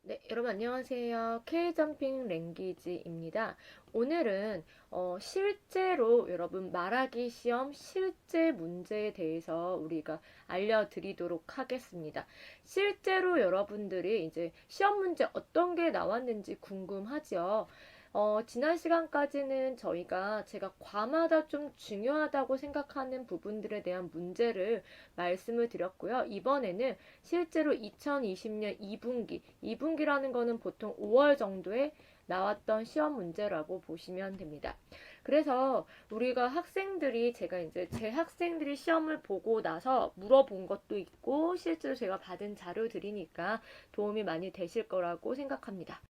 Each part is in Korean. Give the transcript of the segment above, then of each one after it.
네, 여러분 안녕하세요. K점핑 랭귀지입니다. 오늘은 실제로 여러분 말하기 시험 실제 문제에 대해서 우리가 알려드리도록 하겠습니다. 실제로 여러분들이 이제 시험 문제 어떤 게 나왔는지 궁금하죠? 지난 시간까지는 저희가 제가 과마다 좀 중요하다고 생각하는 부분들에 대한 문제를 말씀을 드렸고요. 이번에는 실제로 2020년 2분기라는 거는 보통 5월 정도에 나왔던 시험 문제라고 보시면 됩니다. 그래서 우리가 학생들이 제가 이제 제 학생들이 시험을 보고 나서 물어본 것도 있고 실제로 제가 받은 자료들이니까 도움이 많이 되실 거라고 생각합니다.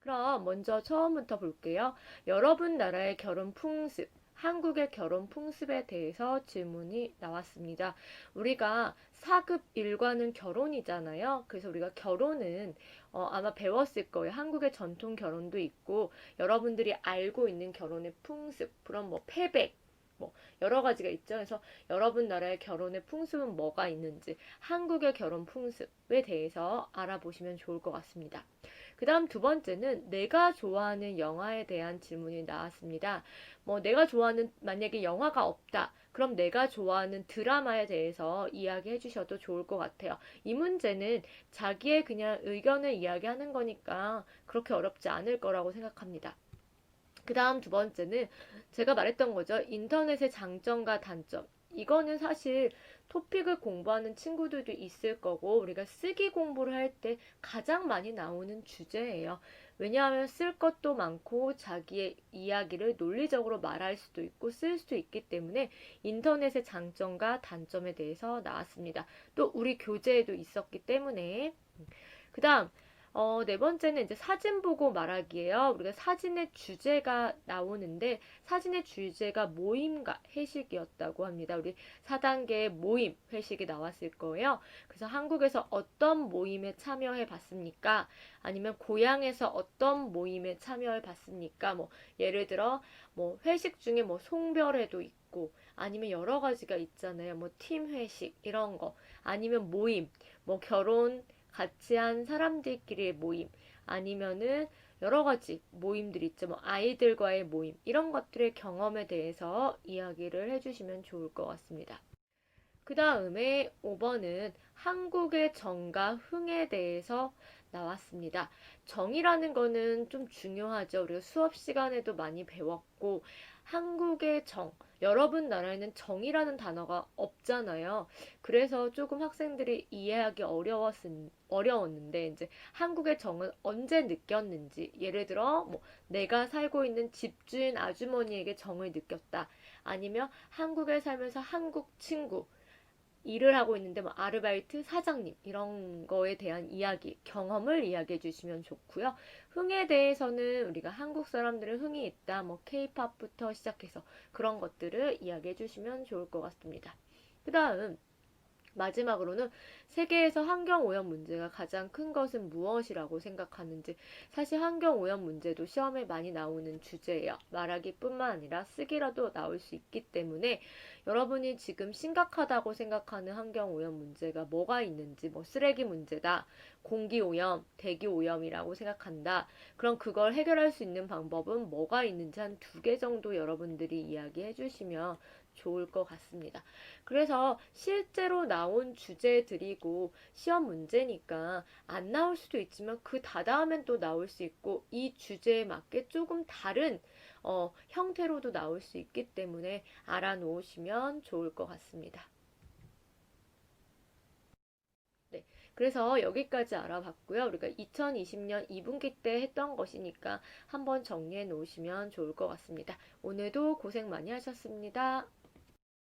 그럼 먼저 처음부터 볼게요. 여러분 나라의 결혼 풍습, 한국의 결혼 풍습에 대해서 질문이 나왔습니다. 우리가 4급 일과는 결혼이잖아요. 그래서 우리가 결혼은 아마 배웠을 거예요. 한국의 전통 결혼도 있고 여러분들이 알고 있는 결혼의 풍습, 그럼 뭐 패백, 뭐 여러 가지가 있죠. 그래서 여러분 나라의 결혼의 풍습은 뭐가 있는지 한국의 결혼 풍습에 대해서 알아보시면 좋을 것 같습니다. 그 다음 두 번째는 내가 좋아하는 영화에 대한 질문이 나왔습니다. 뭐 내가 좋아하는 만약에 영화가 없다. 그럼 내가 좋아하는 드라마에 대해서 이야기해 주셔도 좋을 것 같아요. 이 문제는 자기의 그냥 의견을 이야기하는 거니까 그렇게 어렵지 않을 거라고 생각합니다. 그 다음 두 번째는 제가 말했던 거죠. 인터넷의 장점과 단점. 이거는 사실 토픽을 공부하는 친구들도 있을 거고 우리가 쓰기 공부를 할 때 가장 많이 나오는 주제예요. 왜냐하면 쓸 것도 많고 자기의 이야기를 논리적으로 말할 수도 있고 쓸 수도 있기 때문에 인터넷의 장점과 단점에 대해서 나왔습니다. 또 우리 교재에도 있었기 때문에 그 다음 네 번째는 이제 사진 보고 말하기예요. 우리가 사진의 주제가 나오는데 사진의 주제가 모임과 회식이었다고 합니다. 우리 4단계 모임 회식이 나왔을 거예요. 그래서 한국에서 어떤 모임에 참여해 봤습니까? 아니면 고향에서 어떤 모임에 참여해 봤습니까? 뭐 예를 들어 뭐 회식 중에 뭐 송별회도 있고 아니면 여러 가지가 있잖아요. 뭐 팀 회식 이런 거 아니면 모임 뭐 결혼 같이 한 사람들끼리의 모임 아니면은 여러 가지 모임들 있죠. 뭐 아이들과의 모임 이런 것들의 경험에 대해서 이야기를 해주시면 좋을 것 같습니다. 그 다음에 5번은 한국의 정과 흥에 대해서 나왔습니다. 정이라는 거는 좀 중요하죠. 우리가 수업 시간에도 많이 배웠고, 한국의 정, 여러분 나라에는 정이라는 단어가 없잖아요. 그래서 조금 학생들이 이해하기 어려웠는데, 이제 한국의 정은 언제 느꼈는지, 예를 들어, 뭐, 내가 살고 있는 집주인 아주머니에게 정을 느꼈다. 아니면 한국에 살면서 한국 친구, 일을 하고 있는데 뭐 아르바이트 사장님 이런 거에 대한 이야기, 경험을 이야기해 주시면 좋고요. 흥에 대해서는 우리가 한국 사람들은 흥이 있다. 뭐 케이팝부터 시작해서 그런 것들을 이야기해 주시면 좋을 것 같습니다. 그다음 마지막으로는 세계에서 환경오염 문제가 가장 큰 것은 무엇이라고 생각하는지. 사실 환경오염 문제도 시험에 많이 나오는 주제예요. 말하기뿐만 아니라 쓰기라도 나올 수 있기 때문에 여러분이 지금 심각하다고 생각하는 환경오염 문제가 뭐가 있는지, 뭐 쓰레기 문제다, 공기오염, 대기오염이라고 생각한다. 그럼 그걸 해결할 수 있는 방법은 뭐가 있는지 한 두 개 정도 여러분들이 이야기해 주시면 좋을 것 같습니다. 그래서 실제로 나온 주제들이고 시험 문제니까 안 나올 수도 있지만 그 다다음엔 또 나올 수 있고 이 주제에 맞게 조금 다른 형태로도 나올 수 있기 때문에 알아놓으시면 좋을 것 같습니다. 네. 그래서 여기까지 알아봤고요. 우리가 2020년 2분기 때 했던 것이니까 한번 정리해 놓으시면 좋을 것 같습니다. 오늘도 고생 많이 하셨습니다.